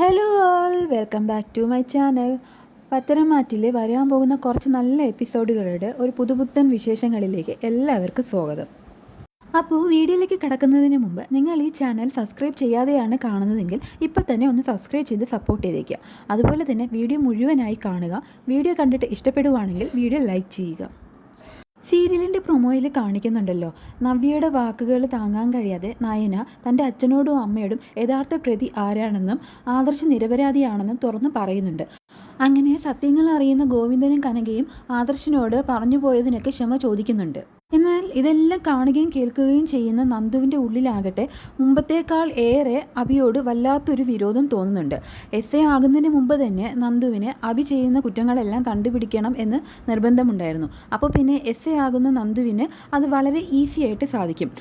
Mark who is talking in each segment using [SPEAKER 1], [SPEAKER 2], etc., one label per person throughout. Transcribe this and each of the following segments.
[SPEAKER 1] Hello all, welcome back to my channel. പത്തനംമാറ്റിൽ വരാൻ പോകുന്ന കുറച്ച് നല്ല എപ്പിസോഡുകളുടെ ഒരു പുതുപുത്തൻ വിശേഷങ്ങളിലേക്ക് എല്ലാവർക്കും സ്വാഗതം. അപ്പോൾ വീഡിയോയിലേക്ക് കിടക്കുന്നതിന് മുമ്പ് നിങ്ങൾ ഈ ചാനൽ സബ്സ്ക്രൈബ് ചെയ്യാതെയാണ് കാണുന്നതെങ്കിൽ ഇപ്പോൾ തന്നെ ഒന്ന് സബ്സ്ക്രൈബ് ചെയ്ത് സപ്പോർട്ട് ചെയ്തേക്കുക. അതുപോലെ തന്നെ വീഡിയോ മുഴുവനായി കാണുക. വീഡിയോ കണ്ടിട്ട് ഇഷ്ടപ്പെടുവാണെങ്കിൽ വീഡിയോ ലൈക്ക് ചെയ്യുക. സീരിയലിൻ്റെ പ്രൊമോയിൽ കാണിക്കുന്നുണ്ടല്ലോ, നവ്യയുടെ വാക്കുകൾ താങ്ങാൻ കഴിയാതെ നയന തൻ്റെ അച്ഛനോടും അമ്മയോടും യഥാർത്ഥ പ്രതി ആരാണെന്നും ആദർശ് നിരപരാധിയാണെന്നും തുറന്നു പറയുന്നുണ്ട്. അങ്ങനെ സത്യങ്ങൾ അറിയുന്ന ഗോവിന്ദനും കനകയും ആദർശിനോട് പറഞ്ഞു പോയതിനൊക്കെ ക്ഷമ ചോദിക്കുന്നുണ്ട്. എന്നാൽ ഇതെല്ലാം കാണുകയും കേൾക്കുകയും ചെയ്യുന്ന നന്ദുവിൻ്റെ ഉള്ളിലാകട്ടെ മുമ്പത്തേക്കാൾ ഏറെ അഭിയോട് വല്ലാത്തൊരു വിരോധം തോന്നുന്നുണ്ട്. എസ് ഐ ആകുന്നതിന് മുമ്പ് തന്നെ നന്ദുവിന് അഭി ചെയ്യുന്ന കുറ്റങ്ങളെല്ലാം കണ്ടുപിടിക്കണം എന്ന് നിർബന്ധമുണ്ടായിരുന്നു. അപ്പോൾ പിന്നെ എസ് ഐ ആകുന്ന നന്ദുവിന് അത് വളരെ ഈസി ആയിട്ട് സാധിക്കും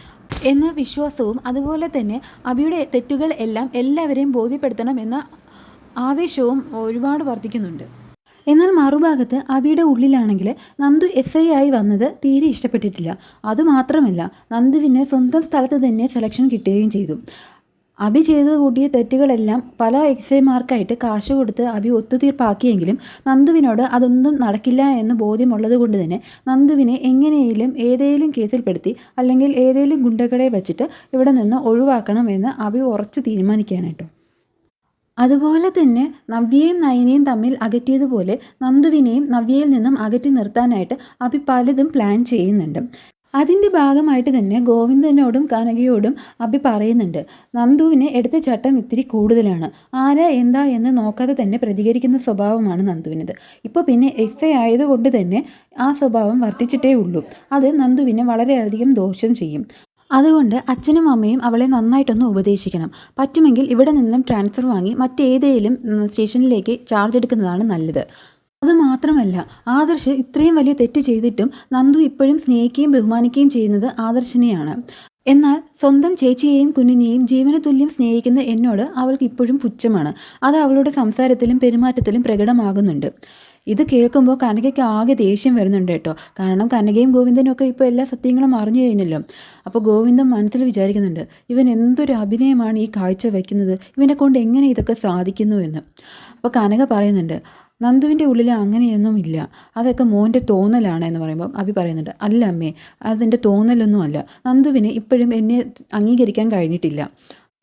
[SPEAKER 1] എന്ന വിശ്വാസവും അതുപോലെ തന്നെ അഭിയുടെ തെറ്റുകൾ എല്ലാം എല്ലാവരെയും ബോധ്യപ്പെടുത്തണം എന്ന ആവേശവും ഒരുപാട് വർദ്ധിക്കുന്നുണ്ട്. എന്നാൽ മറുഭാഗത്ത് അഭിയുടെ ഉള്ളിലാണെങ്കിൽ നന്ദു എസ് ഐ ആയി വന്നത് തീരെ ഇഷ്ടപ്പെട്ടിട്ടില്ല. അതുമാത്രമല്ല, നന്ദുവിന് സ്വന്തം സ്ഥലത്ത് തന്നെ സെലക്ഷൻ കിട്ടുകയും ചെയ്തു. അഭി ചെയ്ത് കൂട്ടിയ തെറ്റുകളെല്ലാം പല എക്സ് ഐമാർക്കായിട്ട് കാശ് കൊടുത്ത് അഭി ഒത്തുതീർപ്പാക്കിയെങ്കിലും നന്ദുവിനോട് അതൊന്നും നടക്കില്ല എന്ന് ബോധ്യമുള്ളത് കൊണ്ട് തന്നെ നന്ദുവിനെ എങ്ങനെയും ഏതെങ്കിലും കേസിൽപ്പെടുത്തി അല്ലെങ്കിൽ ഏതെങ്കിലും ഗുണ്ടകളെ വെച്ചിട്ട് ഇവിടെ നിന്ന് ഒഴിവാക്കണമെന്ന് അഭി ഉറച്ചു തീരുമാനിക്കുകയാണ് കേട്ടോ. അതുപോലെ തന്നെ നവ്യയും നയനയും തമ്മിൽ അകറ്റിയതുപോലെ നന്ദുവിനെയും നവ്യയിൽ നിന്നും അകറ്റി നിർത്താനായിട്ട് അഭി പലതും പ്ലാൻ ചെയ്യുന്നുണ്ട്. അതിൻ്റെ ഭാഗമായിട്ട് തന്നെ ഗോവിന്ദനോടും കനകയോടും അഭി പറയുന്നുണ്ട്, നന്ദുവിന് എടുത്ത ചട്ടം ഇത്തിരി കൂടുതലാണ്. ആരാ എന്താ എന്ന് നോക്കാതെ തന്നെ പ്രതികരിക്കുന്ന സ്വഭാവമാണ് നന്ദുവിനത്. ഇപ്പോൾ പിന്നെ എസ് ഐ ആയതുകൊണ്ട് തന്നെ ആ സ്വഭാവം വർദ്ധിച്ചിട്ടേ ഉള്ളൂ. അത് നന്ദുവിന് വളരെയധികം ദോഷം ചെയ്യും. അതുകൊണ്ട് അച്ഛനും അമ്മയും അവളെ നന്നായിട്ടൊന്ന് ഉപദേശിക്കണം. പറ്റുമെങ്കിൽ ഇവിടെ നിന്നും ട്രാൻസ്ഫർ വാങ്ങി മറ്റേതെങ്കിലും സ്റ്റേഷനിലേക്ക് ചാർജ് എടുക്കുന്നതാണ് നല്ലത്. അതുമാത്രമല്ല, ആദർശ് ഇത്രയും വലിയ തെറ്റ് ചെയ്തിട്ടും നന്ദു ഇപ്പോഴും സ്നേഹിക്കുകയും ബഹുമാനിക്കുകയും ചെയ്യുന്നത് ആദർശിനെയാണ്. എന്നാൽ സ്വന്തം ചേച്ചിയെയും കുഞ്ഞിനെയും ജീവന തുല്യം സ്നേഹിക്കുന്ന എന്നോട് അവൾക്ക് ഇപ്പോഴും പുച്ഛമാണ്. അത് അവളുടെ സംസാരത്തിലും പെരുമാറ്റത്തിലും പ്രകടമാകുന്നുണ്ട്. ഇത് കേൾക്കുമ്പോൾ കനകയ്ക്ക് ആകെ ദേഷ്യം വരുന്നുണ്ട് കേട്ടോ. കാരണം കനകയും ഗോവിന്ദനും ഒക്കെ ഇപ്പോൾ എല്ലാ സത്യങ്ങളും അറിഞ്ഞു കഴിഞ്ഞല്ലോ. അപ്പോൾ ഗോവിന്ദൻ മനസ്സിൽ വിചാരിക്കുന്നുണ്ട്, ഇവൻ എന്തൊരു അഭിനയമാണ് ഈ കാഴ്ച വയ്ക്കുന്നത്, ഇവനെ കൊണ്ട് എങ്ങനെ ഇതൊക്കെ സാധിക്കുന്നു എന്ന്. അപ്പോൾ കനക പറയുന്നുണ്ട്, നന്ദുവിൻ്റെ ഉള്ളിൽ അങ്ങനെയൊന്നും ഇല്ല, അതൊക്കെ മോൻ്റെ തോന്നലാണ് എന്ന് പറയുമ്പോൾ അഭി പറയുന്നുണ്ട്, അല്ല അമ്മേ, അതെൻ്റെ തോന്നലൊന്നും അല്ല. നന്ദുവിന് ഇപ്പോഴും എന്നെ അംഗീകരിക്കാൻ കഴിഞ്ഞിട്ടില്ല.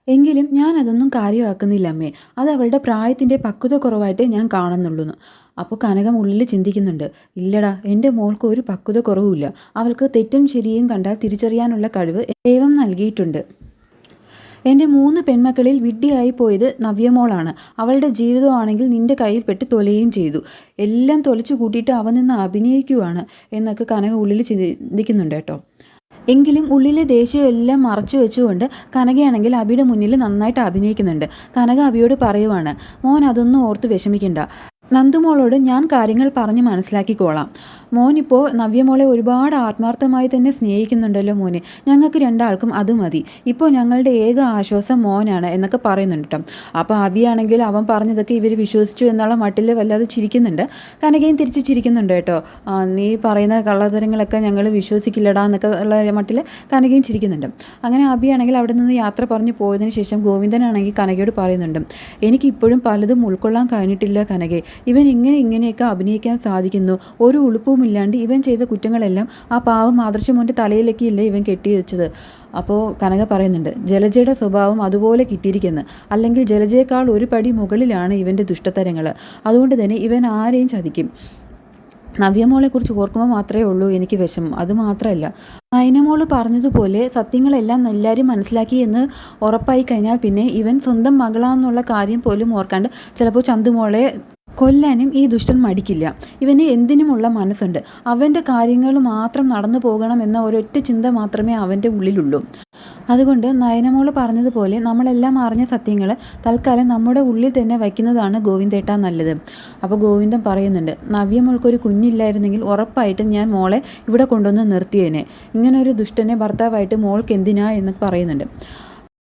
[SPEAKER 1] എങ്കിലും ഞാൻ അതൊന്നും കാര്യമാക്കുന്നില്ല അമ്മേ, അത് അവളുടെ പ്രായത്തിൻ്റെ പക്വത കുറവായിട്ട് ഞാൻ കാണുന്നുള്ളൂ. അപ്പോൾ കനകം ഉള്ളിൽ ചിന്തിക്കുന്നുണ്ട്, ഇല്ലടാ, എൻ്റെ മോൾക്ക് ഒരു പക്വത കുറവുമില്ല. അവൾക്ക് തെറ്റും ശരിയും കണ്ടാൽ തിരിച്ചറിയാനുള്ള കഴിവ് ദൈവം നൽകിയിട്ടുണ്ട്. എൻ്റെ 3 പെൺമക്കളിൽ വിഡ്ഢിയായി പോയത് നവ്യമോളാണ്. അവളുടെ ജീവിതമാണെങ്കിൽ നിൻ്റെ കയ്യിൽ പെട്ട് തൊലയുകയും ചെയ്തു. എല്ലാം തൊലച്ചു കൂട്ടിയിട്ട് അവൻ നിന്ന് അഭിനയിക്കുവാണ് എന്നൊക്കെ കനക ഉള്ളിൽ ചിന്തിക്കുന്നുണ്ട് കേട്ടോ. എങ്കിലും ഉള്ളിലെ ദേഷ്യം എല്ലാം മറച്ചു വെച്ചുകൊണ്ട് കനകയാണെങ്കിൽ അഭിയുടെ മുന്നിൽ നന്നായിട്ട് അഭിനയിക്കുന്നുണ്ട്. കനക അഭിയോട് പറയുവാണ്, മോൻ അതൊന്നും ഓർത്ത് വിഷമിക്കണ്ട, നന്ദുമോളോട് ഞാൻ കാര്യങ്ങൾ പറഞ്ഞ് മനസ്സിലാക്കിക്കോളാം. മോനിപ്പോൾ നവ്യമോളെ ഒരുപാട് ആത്മാർത്ഥമായി തന്നെ സ്നേഹിക്കുന്നുണ്ടല്ലോ മോനെ, ഞങ്ങൾക്ക് രണ്ടാൾക്കും അത് മതി. ഇപ്പോൾ ഞങ്ങളുടെ ഏക ആശ്വാസം മോനാണ് എന്നൊക്കെ പറയുന്നുണ്ട് കേട്ടോ. അപ്പോൾ അഭിയാണെങ്കിൽ അവൻ പറഞ്ഞതൊക്കെ ഇവർ വിശ്വസിച്ചു എന്നുള്ള മട്ടിൽ വല്ലാതെ ചിരിക്കുന്നുണ്ട്. കനകയും തിരിച്ച് ചിരിക്കുന്നുണ്ട് കേട്ടോ. നീ പറയുന്ന കള്ളത്തരങ്ങളൊക്കെ ഞങ്ങൾ വിശ്വസിക്കില്ലടാ എന്നൊക്കെ ഉള്ള മട്ടിൽ കനകയും ചിരിക്കുന്നുണ്ട്. അങ്ങനെ അഭിയാണെങ്കിൽ അവിടെ നിന്ന് യാത്ര പറഞ്ഞു പോയതിന് ശേഷം ഗോവിന്ദനാണെങ്കിൽ കനകയോട് പറയുന്നുണ്ട്, എനിക്കിപ്പോഴും പലതും ഉൾക്കൊള്ളാൻ കഴിഞ്ഞിട്ടില്ല കനകെ, ഇവൻ ഇങ്ങനെയൊക്കെ അഭിനയിക്കാൻ സാധിക്കുന്നു. ഒരു ഉളുപ്പുമില്ലാണ്ട് ഇവൻ ചെയ്ത കുറ്റങ്ങളെല്ലാം ആ പാവം ആദർശമോൻ്റെ തലയിലേക്കല്ലേ ഇവൻ കെട്ടിവെച്ചത്. അപ്പോൾ കനക പറയുന്നുണ്ട്, ജലജയുടെ സ്വഭാവം അതുപോലെ കിട്ടിയിരിക്കുന്നു, അല്ലെങ്കിൽ ജലജയേക്കാൾ ഒരു പടി മുകളിലാണ് ഇവൻ്റെ ദുഷ്ടതരങ്ങൾ. അതുകൊണ്ട് തന്നെ ഇവൻ ആരെയും ചതിക്കും. നവ്യമോളെക്കുറിച്ച് ഓർക്കുമ്പോൾ മാത്രമേ ഉള്ളൂ എനിക്ക് വിഷമം. അതുമാത്രമല്ല, നയനമോള് പറഞ്ഞതുപോലെ സത്യങ്ങളെല്ലാം എല്ലാവരും മനസ്സിലാക്കി എന്ന് ഉറപ്പായി കഴിഞ്ഞാൽ പിന്നെ ഇവൻ സ്വന്തം മകളാന്നുള്ള കാര്യം പോലും ഓർക്കാണ്ട് ചിലപ്പോൾ ചന്തുമോളെ കൊല്ലാനും ഈ ദുഷ്ടൻ മടിക്കില്ല. ഇവന് എന്തിനുമുള്ള മനസ്സുണ്ട്. അവൻ്റെ കാര്യങ്ങൾ മാത്രം നടന്നു പോകണം എന്ന ഒരൊറ്റ ചിന്ത മാത്രമേ അവൻ്റെ ഉള്ളിലുള്ളൂ. അതുകൊണ്ട് നയനമോള് പറഞ്ഞതുപോലെ നമ്മളെല്ലാം അറിഞ്ഞ സത്യങ്ങൾ തൽക്കാലം നമ്മുടെ ഉള്ളിൽ തന്നെ വയ്ക്കുന്നതാണ് ഗോവിന്ദേട്ടാ നല്ലത്. അപ്പോൾ ഗോവിന്ദൻ പറയുന്നുണ്ട്, നവ്യമോൾക്കൊരു കുഞ്ഞില്ലായിരുന്നെങ്കിൽ ഉറപ്പായിട്ടും ഞാൻ മോളെ ഇവിടെ കൊണ്ടുവന്ന് നിർത്തിയേനെ. ഇങ്ങനൊരു ദുഷ്ടനെ ഭർത്താവായിട്ട് മോൾക്ക് എന്തിനാ എന്ന് പറയുന്നുണ്ട്.